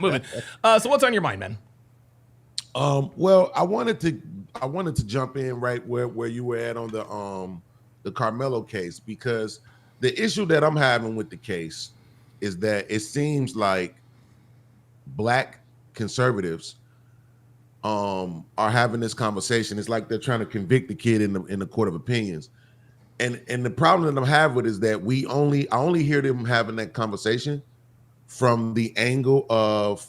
moving. So what's on your mind, man? Well, I wanted to jump in right where you were at on the Carmelo case, because the issue that I'm having with the case is that it seems like black conservatives are having this conversation. It's like they're trying to convict the kid in the court of opinions. And the problem that I'm having with is that I only hear them having that conversation from the angle of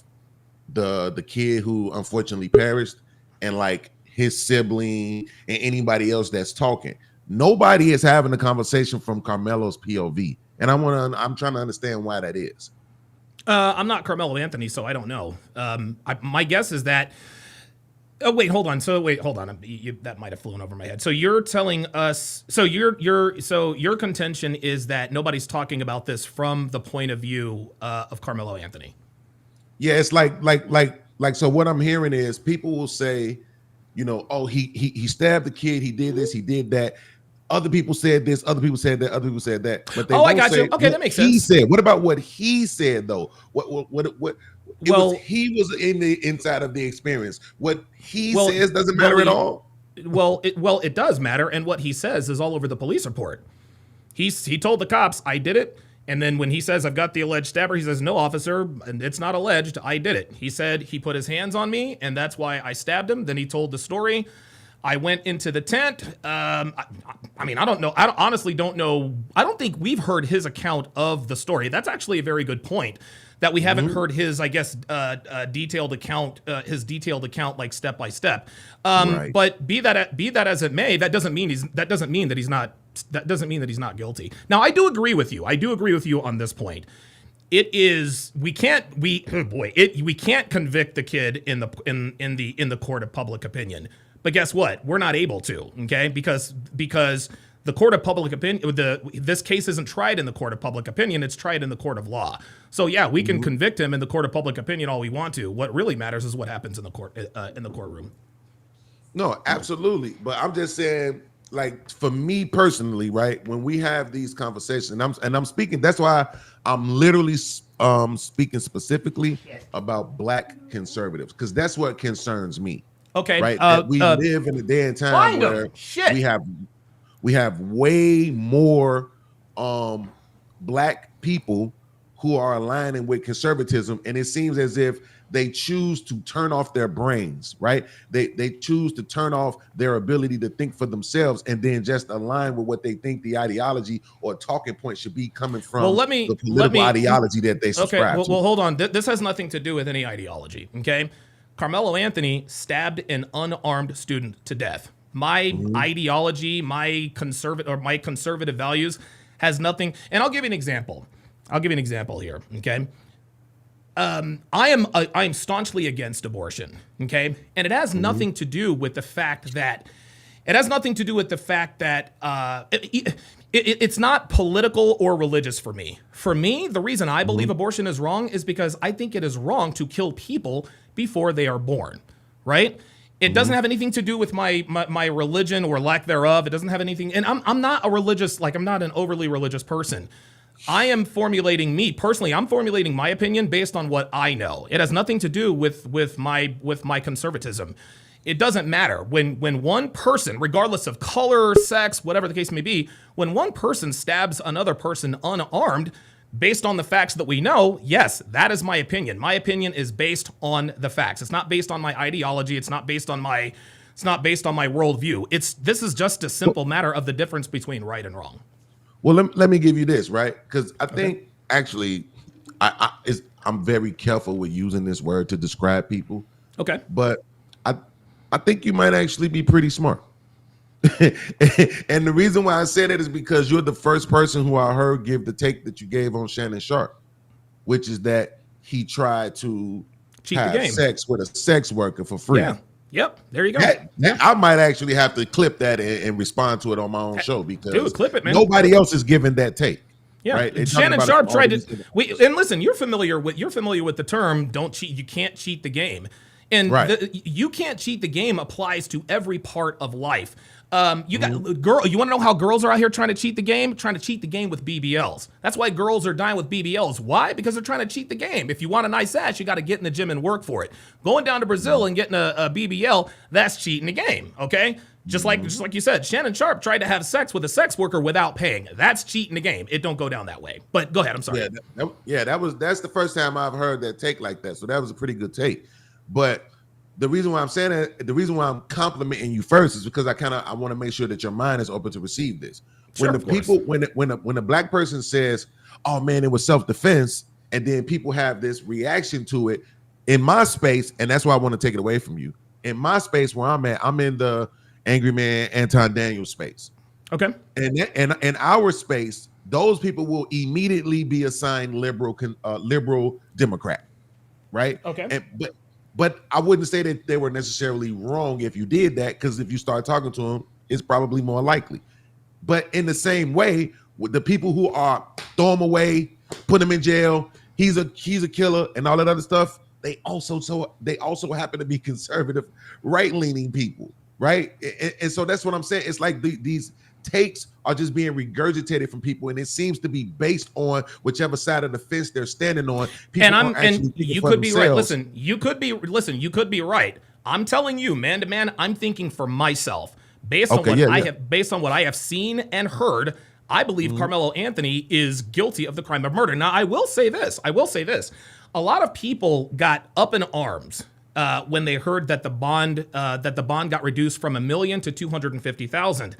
the kid who unfortunately perished, and like his sibling and anybody else that's talking. Nobody is having a conversation from Carmelo's POV. And I'm trying to understand why that is. I'm not Carmelo Anthony, so I don't know. My guess is that. Oh wait, hold on. That might have flown over my head. So you're telling us. So your contention is that nobody's talking about this from the point of view of Carmelo Anthony. Yeah, it's like so what I'm hearing is people will say, oh, he stabbed the kid, he did this, he did that. Other people said this, other people said that, other people said that. But they I got you. Okay, that makes sense. He said, what about what he said though? He was in the inside of the experience. What he says doesn't matter at all. It does matter, and what he says is all over the police report. He told the cops, I did it. And then when he says, I've got the alleged stabber, he says, no, officer, it's not alleged. I did it. He said he put his hands on me, and that's why I stabbed him. Then he told the story. I went into the tent. I don't know. I honestly don't know. I don't think we've heard his account of the story. That's actually a very good point, that we haven't heard his, I guess, detailed account, like step by step. Right. But be that as it may, that doesn't mean that he's not guilty. Now, I do agree with you. On this point. We can't convict the kid in the court of public opinion. But guess what? We're not able to, okay? Because the court of public opinion, this case isn't tried in the court of public opinion, it's tried in the court of law. So yeah, we can convict him in the court of public opinion all we want to. What really matters is what happens in the courtroom. No, absolutely. But I'm just saying, like, for me personally, right, when we have these conversations, and I'm speaking, that's why I'm literally speaking specifically about black conservatives, because that's what concerns me. Okay. Right. We live in a day and time where we have way more black people who are aligning with conservatism, and it seems as if they choose to turn off their brains, right? They choose to turn off their ability to think for themselves, and then just align with what they think the ideology or talking point should be coming from the political ideology that they subscribe to. Well, hold on. This has nothing to do with any ideology, okay? Carmelo Anthony stabbed an unarmed student to death. My ideology, my conservative values has nothing. And I'll give you an example. Here. Okay. I am staunchly against abortion. Okay, and it has nothing to do with the fact that it's not political or religious for me. For me, the reason I believe abortion is wrong is because I think it is wrong to kill people before they are born, right? It doesn't have anything to do with my religion or lack thereof. It doesn't have anything, and I'm not an overly religious person. I'm formulating my opinion based on what I know. It has nothing to do with my conservatism. It doesn't matter when one person, regardless of color, sex, whatever the case may be, when one person stabs another person unarmed, based on the facts that we know, yes, that is my opinion. My opinion is based on the facts. It's not based on my ideology. It's not based on my worldview. This is just a simple matter of the difference between right and wrong. Well, let me give you this, right? Because I think actually, I'm very careful with using this word to describe people. Okay, but I think you might actually be pretty smart. And the reason why I said it is because you're the first person who I heard give the take that you gave on Shannon Sharp, which is that he tried to have sex with a sex worker for free. Yeah. Yep. There you go. I might actually have to clip that and respond to it on my own show, because clip it, man. Nobody else is giving that take. Yeah, right? Shannon Sharp tried to. And listen, you're familiar with the term "don't cheat. You can't cheat the game." And Right. you can't cheat the game applies to every part of life. You got girl. You want to know how girls are out here trying to cheat the game? Trying to cheat the game with BBLs. That's why girls are dying with BBLs. Why? Because they're trying to cheat the game. If you want a nice ass, you got to get in the gym and work for it. Going down to Brazil and getting a BBL, that's cheating the game. Okay. Just like you said, Shannon Sharp tried to have sex with a sex worker without paying. That's cheating the game. It don't go down that way. But go ahead. I'm sorry. That's the first time I've heard that take like that. So that was a pretty good take. But the reason why I'm saying that, the reason why I'm complimenting you first is because I want to make sure that your mind is open to receive this. Sure, When a black person says, "Oh man, it was self-defense," and then people have this reaction to it in my space, and that's why I want to take it away from you. In my space where I'm at, I'm in the Angry Man Anton Daniels space. Okay. And in our space, those people will immediately be assigned liberal Democrat, right? Okay. But I wouldn't say that they were necessarily wrong if you did that, because if you start talking to them, it's probably more likely. But in the same way, with the people who are throw him away, put him in jail, he's a killer, and all that other stuff, they also happen to be conservative, right-leaning people, right? And so that's what I'm saying. It's like these takes are just being regurgitated from people, and it seems to be based on whichever side of the fence they're standing on. You could be right. Listen, you could be right. I'm telling you, man to man, I'm thinking for myself. Based on what I have seen and heard, I believe Carmelo Anthony is guilty of the crime of murder. Now, I will say this. A lot of people got up in arms when they heard that the bond got reduced from $1 million to $250,000.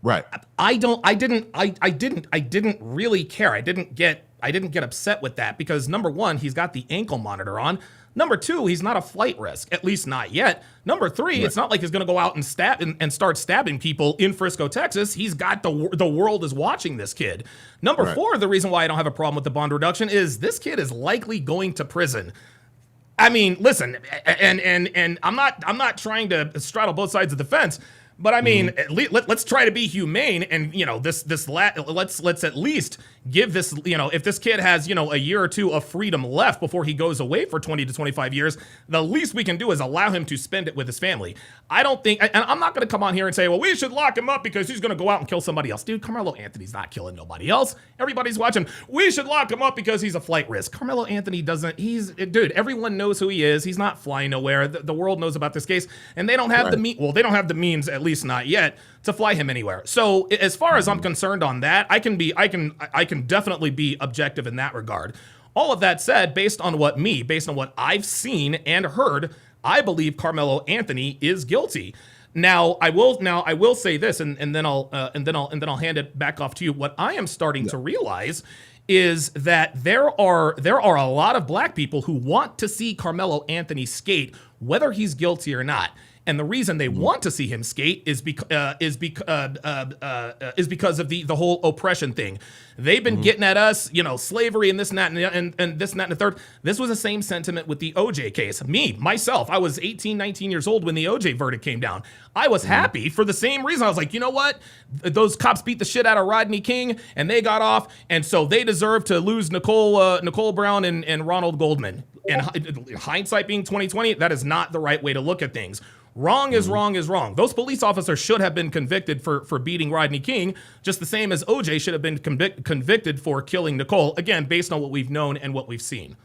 Right. I didn't really care. I didn't get upset with that because number one, he's got the ankle monitor on. Number two, he's not a flight risk, at least not yet. Number three, It's not like he's going to go out and start stabbing people in Frisco, Texas. He's got the world is watching this kid. Number four, the reason why I don't have a problem with the bond reduction is this kid is likely going to prison. I mean, listen, and I'm not trying to straddle both sides of the fence. But I mean, let's try to be humane, and let's at least give this, if this kid has a year or two of freedom left before he goes away for 20 to 25 years, the least we can do is allow him to spend it with his family. I don't think, and I'm not going to come on here and say, well, we should lock him up because he's going to go out and kill somebody else. Dude, Carmelo Anthony's not killing nobody else. Everybody's watching. We should lock him up because he's a flight risk. Carmelo Anthony dude, everyone knows who he is. He's not flying nowhere. The world knows about this case, and they don't have they don't have the means, at least not yet, to fly him anywhere. So as far as I'm concerned on that, I can definitely be objective in that regard. All of that said, based on what I've seen and heard, I believe Carmelo Anthony is guilty. Now I will say this, and then I'll hand it back off to you. What I am starting to realize is that there are a lot of black people who want to see Carmelo Anthony skate, whether he's guilty or not. And the reason they want to see him skate is because of the whole oppression thing. They've been getting at us, slavery and this and that and this and that and the third. This was the same sentiment with the OJ case. Myself, I was 18, 19 years old when the OJ verdict came down. I was happy for the same reason. I was like, you know what? Those cops beat the shit out of Rodney King and they got off. And so they deserve to lose Nicole Brown and Ronald Goldman. And hindsight being 2020, that is not the right way to look at things. Wrong is wrong is wrong. Those police officers should have been convicted for beating Rodney King, just the same as OJ should have been convicted for killing Nicole, again, based on what we've known and what we've seen.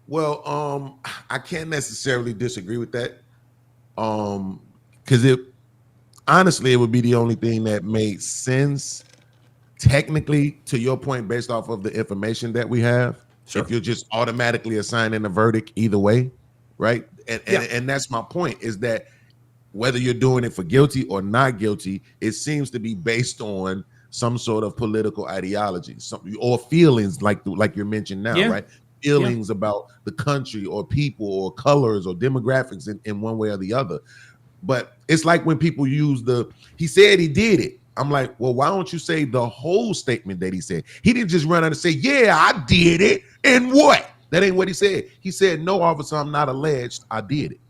Well, I can't necessarily disagree with that. Because honestly, it would be the only thing that made sense technically, to your point, based off of the information that we have. Sure. If you're just automatically assigning a verdict either way, right? And that's my point, is that whether you're doing it for guilty or not guilty, it seems to be based on some sort of political ideology, or feelings like you're mentioning now, right? Feelings about the country or people or colors or demographics in one way or the other. But it's like when people use he said he did it. I'm like, well, why don't you say the whole statement that he said? He didn't just run out and say, yeah, I did it. And what? That ain't what he said. He said, no, officer, I'm not alleged. I did it.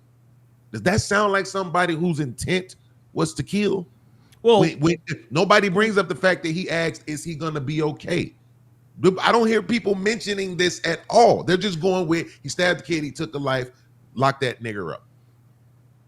Does that sound like somebody whose intent was to kill? Well, when nobody brings up the fact that he asked, is he going to be okay? I don't hear people mentioning this at all. They're just going with, he stabbed the kid, he took a life, lock that nigger up.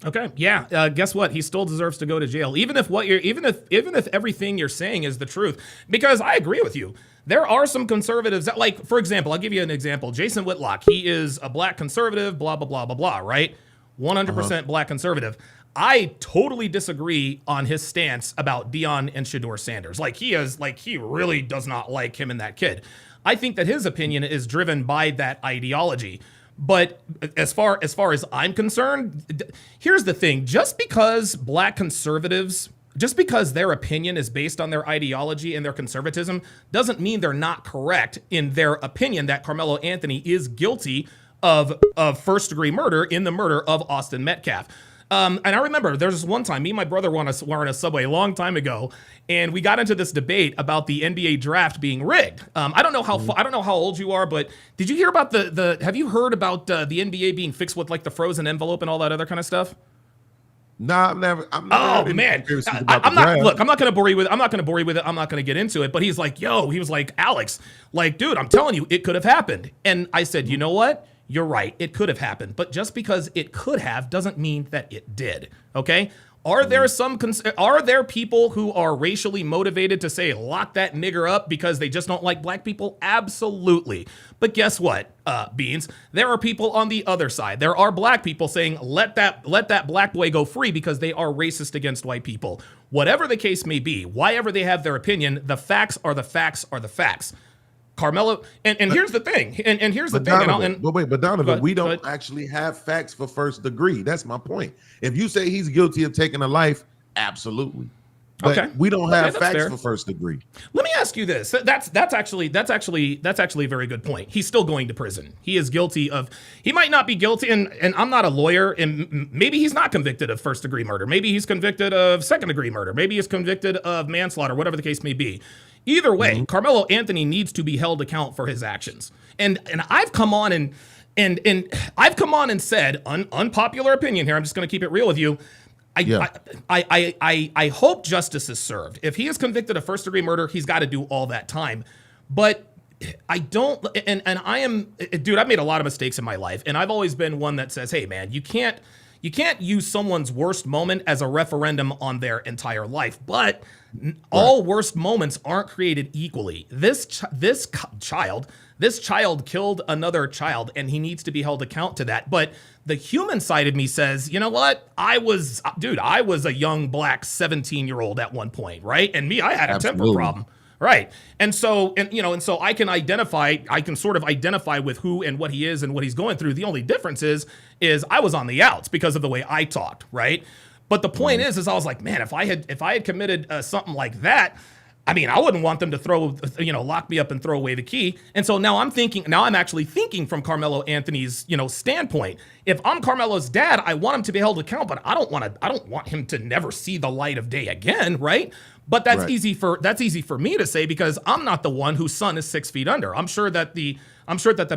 Okay. Yeah. Guess what? He still deserves to go to jail, even if everything you're saying is the truth. Because I agree with you. There are some conservatives that, like, for example, I'll give you an example. Jason Whitlock. He is a black conservative. Blah blah blah blah blah. Right? 100% black conservative. I totally disagree on his stance about Deion and Shedeur Sanders. He really does not like him and that kid. I think that his opinion is driven by that ideology. But as far as I'm concerned, here's the thing. Just because black conservatives, just because their opinion is based on their ideology and their conservatism, doesn't mean they're not correct in their opinion that Carmelo Anthony is guilty of first-degree murder in the murder of Austin Metcalf. And I remember there's this one time, me and my brother were on a subway a long time ago, and we got into this debate about the NBA draft being rigged. I don't know how old you are, but did you hear about have you heard about the NBA being fixed with like the frozen envelope and all that other kind of stuff? Nah, I've never. Oh man, I'm not gonna bore you with it. I'm not gonna get into it. But he was like, Alex, like, dude, I'm telling you, it could have happened. And I said, you know what? You're right. It could have happened. But just because it could have doesn't mean that it did. Okay? Are there people who are racially motivated to say lock that nigger up because they just don't like black people? Absolutely. But guess what, Beans? There are people on the other side. There are black people saying let that black boy go free because they are racist against white people. Whatever the case may be, whyever they have their opinion, the facts are the facts are the facts. Carmelo, and here's the thing, and here's the thing. But Donovan, we don't actually have facts for first degree. That's my point. If you say he's guilty of taking a life, absolutely. But we don't have facts for first degree. Let me ask you this. That's actually a very good point. He's still going to prison. He is guilty of. He might not be guilty, and I'm not a lawyer, and maybe he's not convicted of first degree murder. Maybe he's convicted of second degree murder. Maybe he's convicted of manslaughter. Whatever the case may be. Either way, Carmelo Anthony needs to be held account for his actions. And I've come on and said unpopular opinion here. I'm just going to keep it real with you. I hope justice is served. If he is convicted of first degree murder, he's got to do all that time. But I don't, and I am, dude, I've made a lot of mistakes in my life, and I've always been one that says, hey man, you can't use someone's worst moment as a referendum on their entire life. But all worst moments aren't created equally. This child killed another child, and he needs to be held account to that. But the human side of me says, you know what? I was a young black 17-year-old at one point, right? And I had a temper problem. Right. And so I can sort of identify with who and what he is and what he's going through. The only difference is I was on the outs because of the way I talked, right? But the point is I was like, man, if I had committed something like that, I mean, I wouldn't want them to lock me up and throw away the key. And so now I'm actually thinking from Carmelo Anthony's, standpoint. If I'm Carmelo's dad, I want him to be held accountable, but I don't want him to never see the light of day again, right? But that's easy for me to say because I'm not the one whose son is 6 feet under. I'm sure that the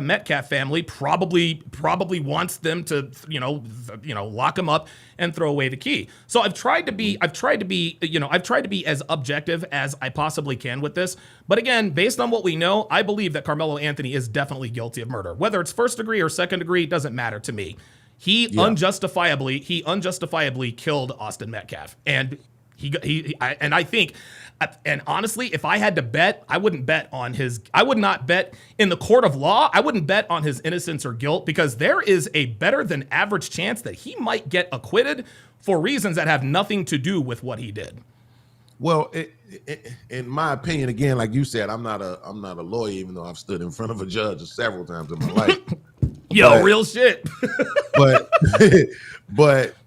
Metcalf family probably wants them to lock him up and throw away the key. So I've tried to be as objective as I possibly can with this. But again, based on what we know, I believe that Carmelo Anthony is definitely guilty of murder. Whether it's first degree or second degree, doesn't matter to me. He unjustifiably killed Austin Metcalf, and I think, and honestly, if I had to bet, I would not bet in the court of law. I wouldn't bet on his innocence or guilt because there is a better than average chance that he might get acquitted for reasons that have nothing to do with what he did. Well, in my opinion, again, like you said, I'm not a lawyer, even though I've stood in front of a judge several times in my life. Real shit. but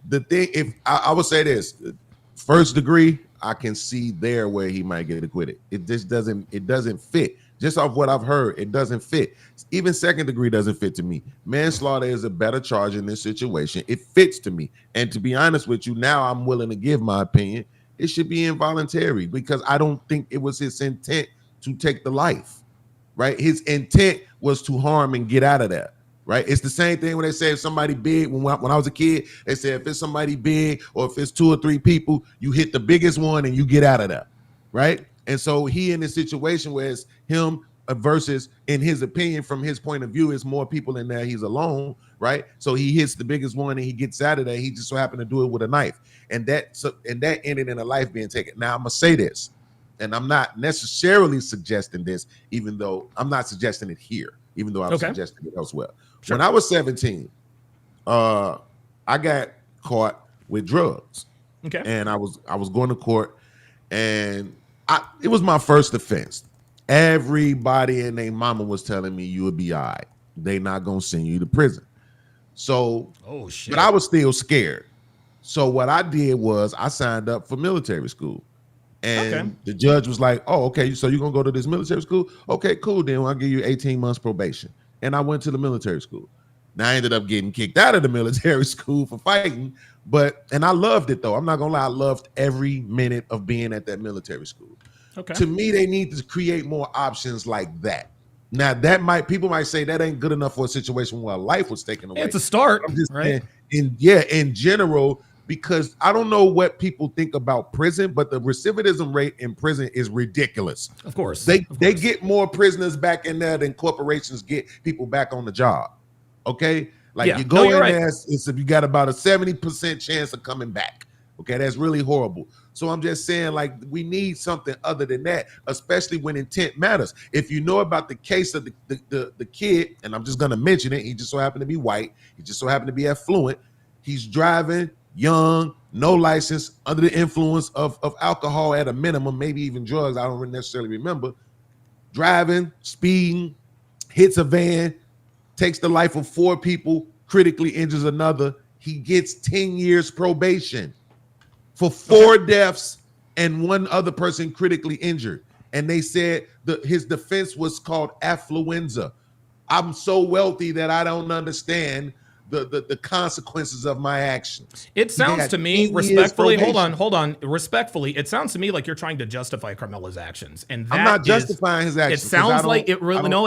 the thing, if I would say this. First degree, I can see there where he might get acquitted. It just doesn't fit. Just off what I've heard, it doesn't fit. Even second degree doesn't fit to me. Manslaughter is a better charge in this situation. It fits to me. And to be honest with you, now I'm willing to give my opinion. It should be involuntary because I don't think it was his intent to take the life, right? His intent was to harm and get out of there. Right, it's the same thing when they say if somebody big. When I was a kid, they said if it's somebody big or if it's 2 or 3 people, you hit the biggest one and you get out of there, right? And so he in this situation where it's him versus in his opinion, from his point of view, is more people in there. He's alone, right? So he hits the biggest one and he gets out of there. He just so happened to do it with a knife, and that ended in a life being taken. Now I'm gonna say this, and I'm not necessarily suggesting this, even though I'm not suggesting it here, even though I'm suggesting it elsewhere. Sure. When I was 17, I got caught with drugs. Okay. And I was going to court, and it was my first offense. Everybody and their mama was telling me you would be all right. They not gonna send you to prison. So, but I was still scared. So what I did was I signed up for military school. And the judge was like, oh, okay, so you're going to go to this military school? Okay, cool. Then I'll give you 18 months probation. And I went to the military school. Now I ended up getting kicked out of the military school for fighting. And I loved it, though. I'm not going to lie. I loved every minute of being at that military school. Okay. To me, they need to create more options like that. Now, people might say that ain't good enough for a situation where a life was taken away. It's a start, I'm just right? In general, because I don't know what people think about prison, but the recidivism rate in prison is ridiculous. Of course. They get more prisoners back in there than corporations get people back on the job. Okay? You go in there, you got about a 70% chance of coming back. Okay, that's really horrible. So I'm just saying, we need something other than that, especially when intent matters. If you know about the case of the kid, and I'm just gonna mention it, he just so happened to be white, he just so happened to be affluent, he's driving young, no license, under the influence of alcohol at a minimum, maybe even drugs, I don't necessarily remember, driving, speeding, hits a van, takes the life of 4 people, critically injures another. He gets 10 years probation for 4 deaths and 1 other person critically injured. And they said his defense was called affluenza. I'm so wealthy that I don't understand the consequences of my actions. It sounds to me, respectfully, hold on. Respectfully, it sounds to me like you're trying to justify Carmelo's actions. And I'm not justifying his actions. It sounds like it really, hold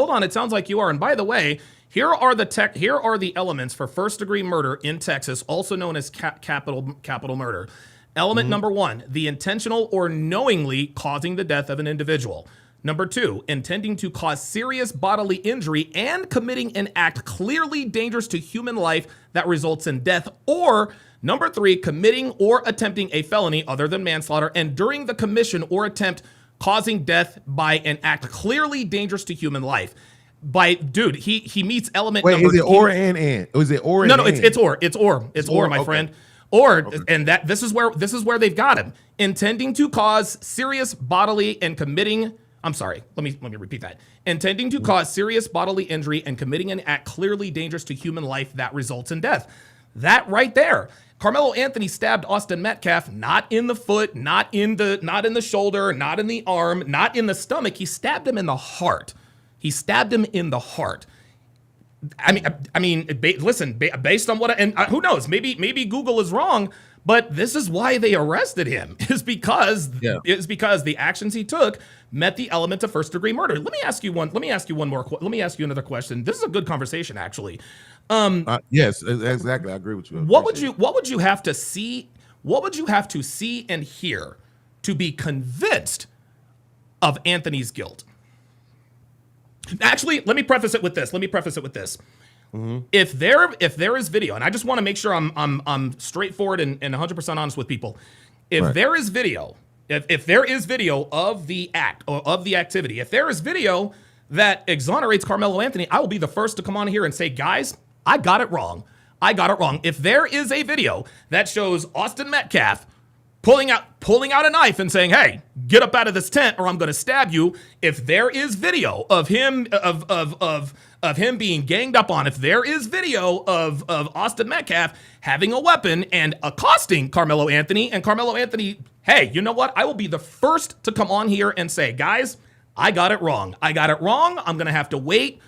on. It sounds like you are. And by the way, here are the elements for first-degree murder in Texas, also known as capital murder. Element number 1, the intentional or knowingly causing the death of an individual. Number 2, intending to cause serious bodily injury and committing an act clearly dangerous to human life that results in death. Or number 3, committing or attempting a felony other than manslaughter and during the commission or attempt causing death by an act clearly dangerous to human life. He meets element number. Wait, is it or and? Is it or? No, it's or. It's or, my friend. Or, and that this is where they've got him. Intending to cause serious bodily and committing. I'm sorry. Let me repeat that. Intending to cause serious bodily injury and committing an act clearly dangerous to human life that results in death. That right there. Karmelo Anthony stabbed Austin Metcalf not in the foot, not in the shoulder, not in the arm, not in the stomach. He stabbed him in the heart. I mean, listen, based on who knows, maybe Google is wrong, but this is why they arrested him is because the actions he took met the element of first degree murder. Let me ask you another question. This is a good conversation, actually. Yes, exactly. I agree with you. What would you have to see and hear to be convinced of Anthony's guilt? Actually, let me preface it with this. Mm-hmm. If there is video, and I just want to make sure I'm straightforward and 100% honest with people. If there is video, if there is video of the act or of the activity, if there is video that exonerates Karmelo Anthony, I will be the first to come on here and say, guys, I got it wrong. If there is a video that shows Austin Metcalf pulling out a knife and saying, "Hey, get up out of this tent or I'm going to stab you." If there is video of him of him being ganged up on, if there is video of Austin Metcalf having a weapon and accosting Karmelo Anthony, and Karmelo Anthony, hey, you know what? I will be the first to come on here and say, guys, I got it wrong. I'm going to have to wait.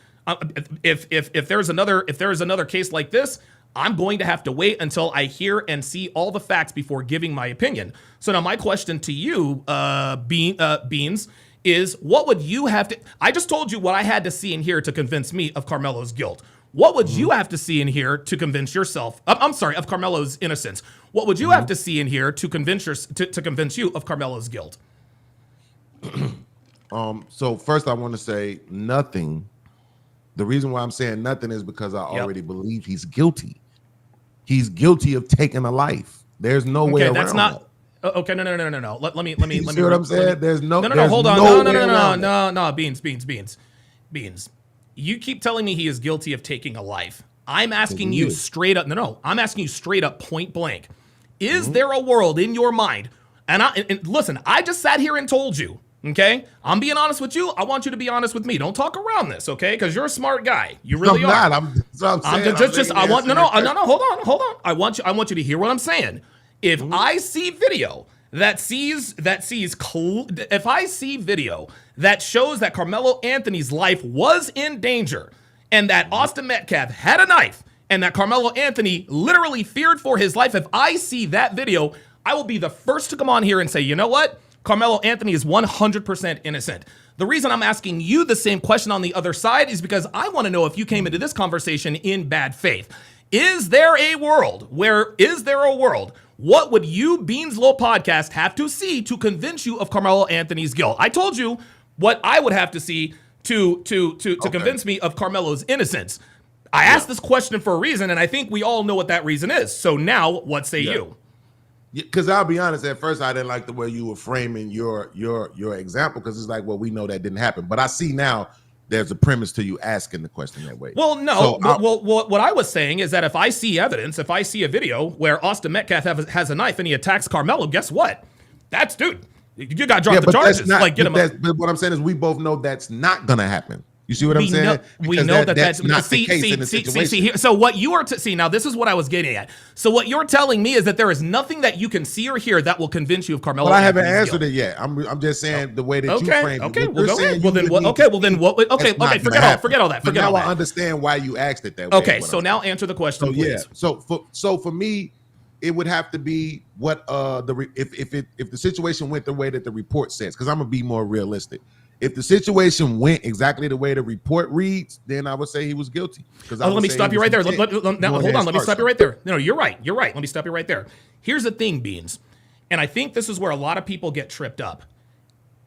If there's another case like this, I'm going to have to wait until I hear and see all the facts before giving my opinion. So now my question to you, Beans, is what would you have to... I just told you what I had to see and hear to convince me of Carmelo's guilt. What would you have to see and hear to convince yourself... of Carmelo's innocence. What would you have to see and hear to convince you of Carmelo's guilt? So first I want to say nothing. The reason why I'm saying nothing is because I already believe he's guilty. He's guilty of taking a life. There's no way around that's not. that. Okay, no. Let me. You see what I'm saying? There's no. No. Hold on. No. Beans. You keep telling me he is guilty of taking a life. I'm asking you straight up. No. I'm asking you straight up, point blank. Is there a world in your mind? And listen, I just sat here and told you. Okay, I'm being honest with you. I want you to be honest with me. Don't talk around this, okay? Because you're a smart guy. You really are. I'm not. I'm just. I want no. Hold on. I want you to hear what I'm saying. If I see video if I see video that shows that Carmelo Anthony's life was in danger, and that Austin Metcalf had a knife, and that Carmelo Anthony literally feared for his life, if I see that video, I will be the first to come on here and say, you know what? Carmelo Anthony is 100% innocent. The reason I'm asking you the same question on the other side is because I want to know if you came into this conversation in bad faith. Is there a world? What would you, Beans Low Podcast, have to see to convince you of Carmelo Anthony's guilt? I told you what I would have to see to convince me of Carmelo's innocence. I asked this question for a reason, and I think we all know what that reason is. So now, what say you? Because I'll be honest, at first I didn't like the way you were framing your example, because it's like, well, we know that didn't happen. But I see now there's a premise to you asking the question that way. Well, no. What I was saying is that if I see evidence, if I see a video where Austin Metcalf has a knife and he attacks Carmelo, guess what? You got to drop the charges. But what I'm saying is we both know that's not going to happen. You see what I'm saying? We know that's not the case in the situation. So what you are now this is what I was getting at. So what you're telling me is that there is nothing that you can see or hear that will convince you of Carmelo. Well, I haven't answered it yet. I'm just saying the way that you framed it. Okay, well, go ahead. Forget all that. Now I understand why you asked it that way. Okay, so now answer the question, please. So for me, it would have to be what if the situation went the way that the report says, because I'm gonna be more realistic. If the situation went exactly the way the report reads, then I would say he was guilty. Let me stop you right there. Hold on. Let me stop you right there. No, you're right. Let me stop you right there. Here's the thing, Beans. And I think this is where a lot of people get tripped up.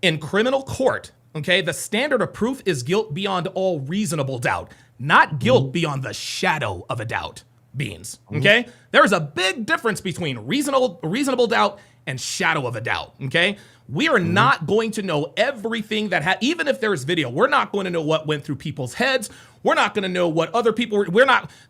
In criminal court, okay, the standard of proof is guilt beyond all reasonable doubt, not guilt beyond the shadow of a doubt, Beans. Okay? There is a big difference between reasonable doubt and shadow of a doubt, okay? We are not going to know everything even if there's video, we're not going to know what went through people's heads. We're not going to know what other people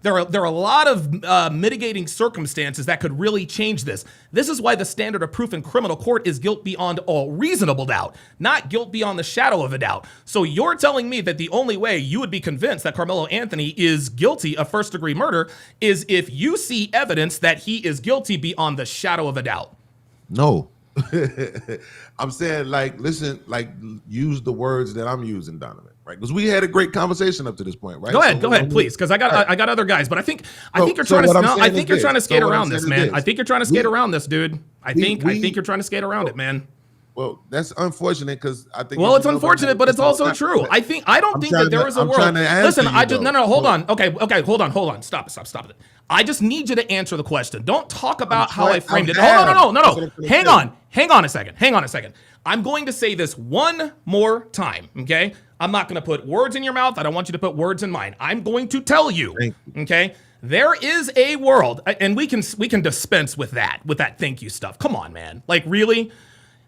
there are a lot of mitigating circumstances that could really change this. This is why the standard of proof in criminal court is guilt beyond all reasonable doubt, not guilt beyond the shadow of a doubt. So you're telling me that the only way you would be convinced that Carmelo Anthony is guilty of first-degree murder is if you see evidence that he is guilty beyond the shadow of a doubt. No. I'm saying, use the words that I'm using, Donovan, right? Because we had a great conversation up to this point, right? Go ahead, please, because I got other guys, but I think you're trying to skate around this, man. I think you're trying to skate around this, dude. I think you're trying to skate around it, man. Well, that's unfortunate because I think. Well, it's unfortunate, but it's also true. I don't think that there is a world. Listen, hold on. Okay, hold on. Stop it. I just need you to answer the question. Don't talk about how I framed it. No. Hang on a second. I'm going to say this one more time, okay? I'm not going to put words in your mouth. I don't want you to put words in mine. I'm going to tell you, okay? There is a world, and we can dispense with that thank you stuff. Come on, man. Like, really?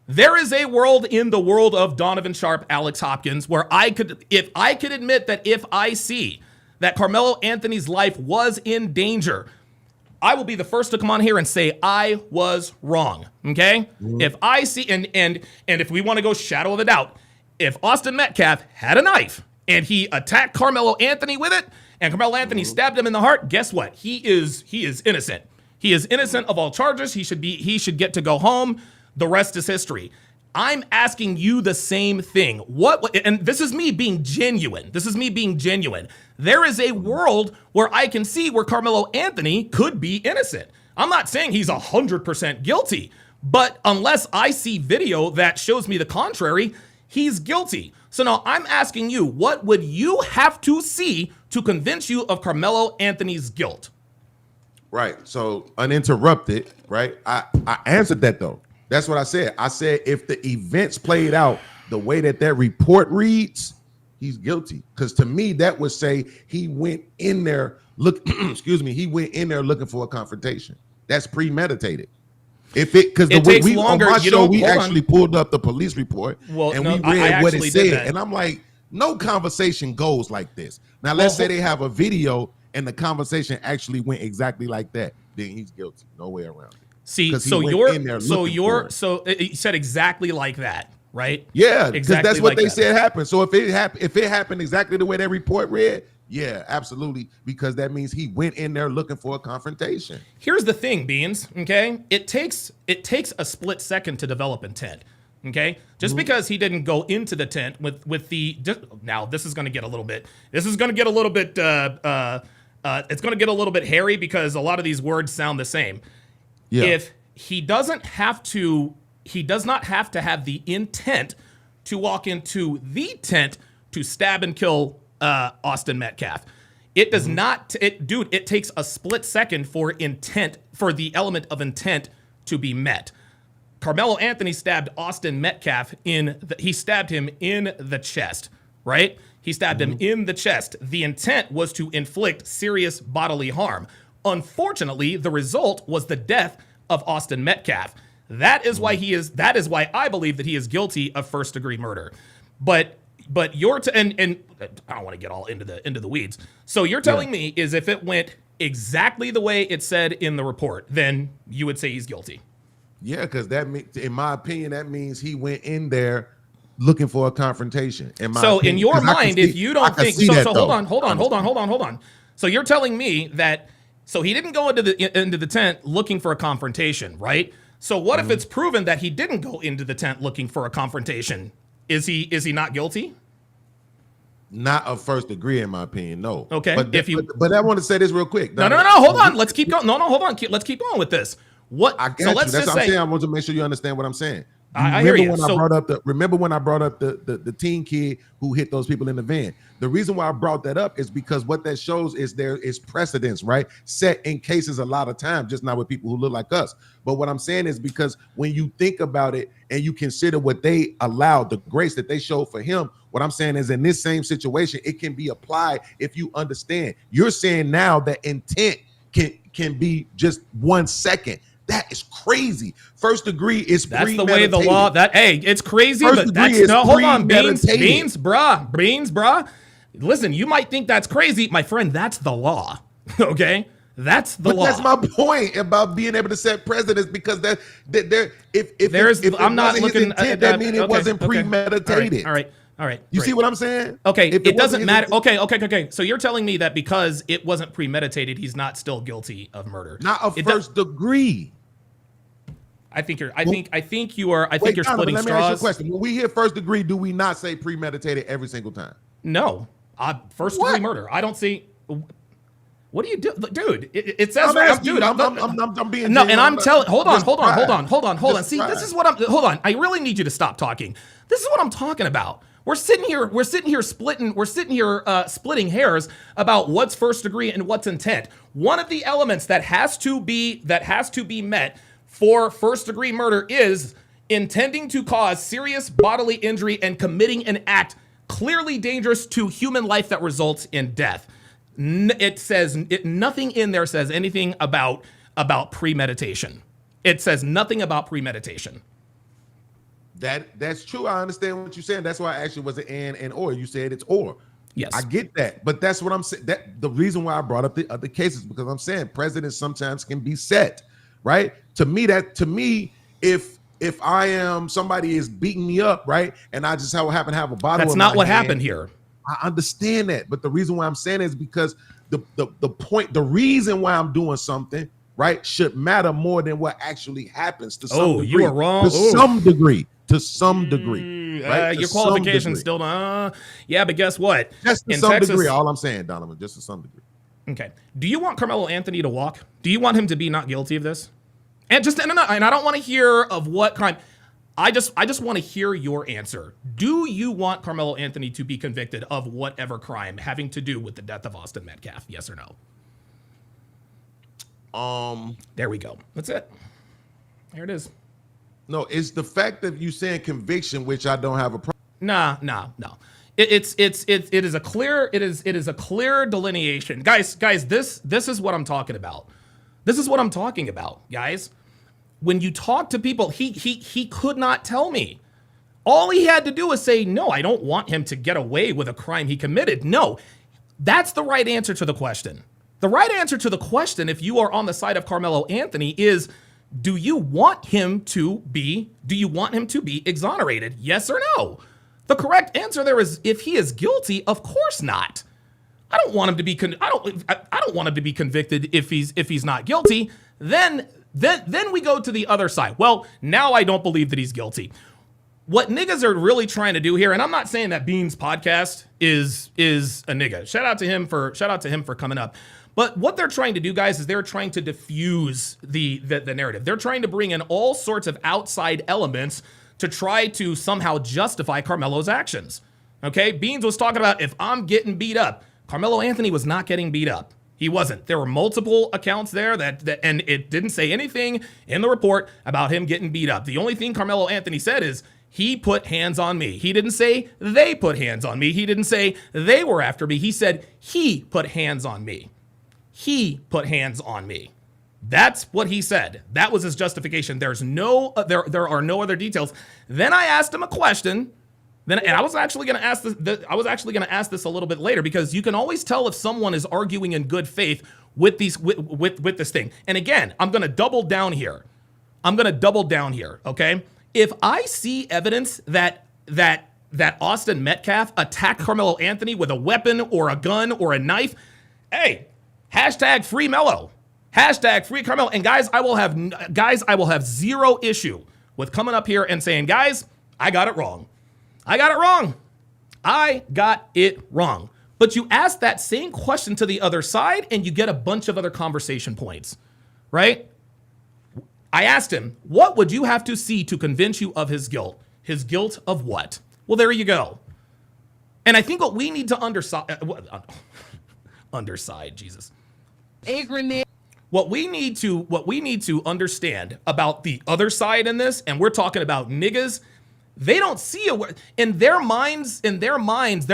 There is a world in the world of Donovan Sharp, Alex Hopkins, where if I could admit that if I see that Carmelo Anthony's life was in danger, I will be the first to come on here and say I was wrong, okay? If I see, and if we want to go shadow of a doubt, if Austin Metcalf had a knife and he attacked Carmelo Anthony with it, and Carmelo Anthony stabbed him in the heart, guess what? He is innocent. He is innocent of all charges. He should get to go home. The rest is history. I'm asking you the same thing. And this is me being genuine. There is a world where I can see where Carmelo Anthony could be innocent. I'm not saying he's 100% guilty, but unless I see video that shows me the contrary, he's guilty. So now I'm asking you, what would you have to see to convince you of Carmelo Anthony's guilt? Right. So uninterrupted, right? I answered that though. That's what I said. I said if the events played out the way that report reads, he's guilty. Because to me, that would say he went in there excuse me, he went in there looking for a confrontation. That's premeditated. If it because the way we longer, on my show, we actually pulled up the police report and we read what it said, and I'm like, no conversation goes like this. Now let's say they have a video and the conversation actually went exactly like that, then he's guilty. No way around it. See, so you said exactly like that, right? Yeah, because that's what they said happened. So if it happened exactly the way that report read, yeah, absolutely, because that means he went in there looking for a confrontation. Here's the thing, Beans, okay? It takes a split second to develop intent, okay? Just because he didn't go into the tent with the now this is going to get a little bit it's going to get a little bit hairy because a lot of these words sound the same. Yeah. If he does not have to have the intent to walk into the tent to stab and kill Austin Metcalf. It does not, it takes a split second for the element of intent to be met. Karmelo Anthony stabbed Austin Metcalf he stabbed him in the chest, right? He stabbed him in the chest. The intent was to inflict serious bodily harm. Unfortunately, the result was the death of Austin Metcalf. That is why I believe that he is guilty of first-degree murder. But and I don't want to get all into the weeds. So you're telling me is if it went exactly the way it said in the report, then you would say he's guilty. Yeah, because in my opinion, that means he went in there looking for a confrontation. In your mind, if you don't think so, hold on. So you're telling me that he didn't go into the tent looking for a confrontation, right? So what if it's proven that he didn't go into the tent looking for a confrontation? Is he not guilty? Not of first degree, in my opinion, no. Okay. But I want to say this real quick. No. Hold on. Let's keep going. No. Hold on. Let's keep going with this. I got you. That's what I'm saying. I want to make sure you understand what I'm saying. I hear you. Remember when I brought up the teen kid who hit those people in the van? The reason why I brought that up is because what that shows is there is precedence, right? Set in cases a lot of times, just not with people who look like us. But what I'm saying is because when you think about it and you consider what they allowed, the grace that they showed for him, what I'm saying is in this same situation, it can be applied if you understand. You're saying now that intent can be just 1 second. That is crazy. First degree is that's the way the law. It's crazy, but that's no. Hold on, Beans, brah. Listen, you might think that's crazy, my friend. That's the law. Okay, that's the law. That's my point about being able to set precedents because I'm not looking. Intent, that means it wasn't premeditated. All right. You see what I'm saying? Okay, it doesn't matter. Okay. So you're telling me that because it wasn't premeditated, he's not still guilty of murder. Not of first degree. I think you're splitting let me straws. ask you a question. When we hear first degree, do we not say premeditated every single time? No. First degree murder. I don't see. What do you do, dude? It says right, dude. I'm being no, and I'm telling. Hold on. See, this is what I'm. Hold on. I really need you to stop talking. This is what I'm talking about. We're sitting here splitting hairs about what's first degree and what's intent. One of the elements that has to be met for first degree murder is intending to cause serious bodily injury and committing an act clearly dangerous to human life that results in death. Nothing in there says anything about premeditation. It says nothing about premeditation. That's true. I understand what you're saying. That's why I asked you, was it and or? You said it's or. Yes. I get that. But that's what I'm saying. That the reason why I brought up the other cases, because I'm saying precedents sometimes can be set, right? To me, if I am somebody is beating me up, right, and I just happen to have a bottle. That's in not my what hand, happened here. I understand that, but the reason why I'm saying is because the reason why I'm doing something, right, should matter more than what actually happens to some degree. You are wrong. To some degree. Right? Your qualifications still don't. Yeah, but guess what? Just to some degree. All I'm saying, Donovan, just to some degree. Okay. Do you want Carmelo Anthony to walk? Do you want him to be not guilty of this? And and I don't want to hear of what crime. I just want to hear your answer. Do you want Carmelo Anthony to be convicted of whatever crime having to do with the death of Austin Metcalf? Yes or no? There we go. That's it. There it is. No, it's the fact that you saying conviction, which I don't have a problem. Nah. It is a clear delineation, guys. This is what I'm talking about. This is what I'm talking about, guys. When you talk to people, he could not tell me. All he had to do was say, no, I don't want him to get away with a crime he committed. No, that's the right answer to the question. The right answer to the question, if you are on the side of Carmelo Anthony, is do you want him to be exonerated? Yes or no? The correct answer there is if he is guilty, of course not. I don't want him to be I don't want him to be convicted if he's not guilty. Then we go to the other side. Well, now I don't believe that he's guilty. What niggas are really trying to do here, and I'm not saying that Beans podcast is a nigga. Shout out to him for coming up. But what they're trying to do, guys, is they're trying to diffuse the narrative. They're trying to bring in all sorts of outside elements to try to somehow justify Carmelo's actions. Okay, Beans was talking about if I'm getting beat up. Carmelo Anthony was not getting beat up. He wasn't. There were multiple accounts there that and it didn't say anything in the report about him getting beat up. The only thing Carmelo Anthony said is he put hands on me. He didn't say they put hands on me. He didn't say they were after me. He said he put hands on me. He put hands on me. That's what he said. That was his justification. There are no other details. Then I asked him a question. And I was actually going to ask this. I was actually going to ask this a little bit later because you can always tell if someone is arguing in good faith with with this thing. And again, I'm going to double down here. Okay. If I see evidence that Austin Metcalf attacked Carmelo Anthony with a weapon or a gun or a knife, hey, hashtag free Melo, hashtag free Carmelo. And guys, I will have zero issue with coming up here and saying, guys, I got it wrong. I got it wrong. But you ask that same question to the other side and you get a bunch of other conversation points, right? I asked him, what would you have to see to convince you of his guilt? His guilt of what? Well, there you go. And I think what we need to underside, Jesus. What we need to understand about the other side in this, and we're talking about niggas, they don't see in their minds, they're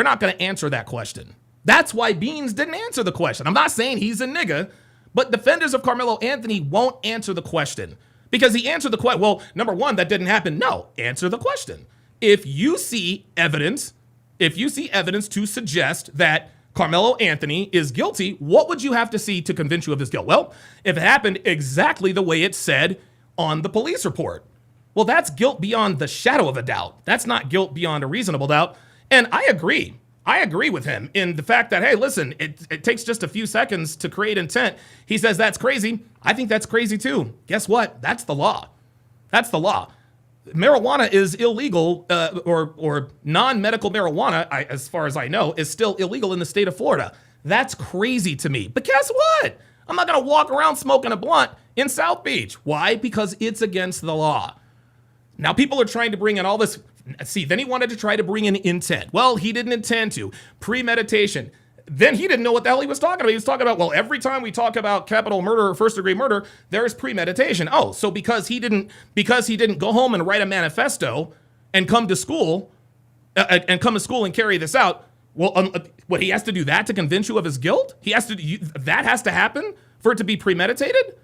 not going to answer that question. That's why Beans didn't answer the question. I'm not saying he's a nigga, but defenders of Carmelo Anthony won't answer the question because he answered the question. Well, number one, that didn't happen. No, answer the question. If you see evidence to suggest that Carmelo Anthony is guilty, what would you have to see to convince you of his guilt? Well, if it happened exactly the way it said on the police report, well, that's guilt beyond the shadow of a doubt. That's not guilt beyond a reasonable doubt. And I agree with him in the fact that, hey, listen, it takes just a few seconds to create intent. He says that's crazy. I think that's crazy too. Guess what? That's the law. That's the law. Marijuana is illegal, or non-medical marijuana, as far as I know, is still illegal in the state of Florida. That's crazy to me. But guess what? I'm not going to walk around smoking a blunt in South Beach. Why? Because it's against the law. Now, people are trying to bring in all this. See, then he wanted to try to bring in intent. Well, he didn't intend to. Premeditation. Then he didn't know what the hell he was talking about. He was talking about, well, every time we talk about capital murder or first degree murder, there is premeditation. Oh, so because he didn't go home and write a manifesto and come to school and carry this out, well, what, he has to do that to convince you of his guilt? That has to happen for it to be premeditated?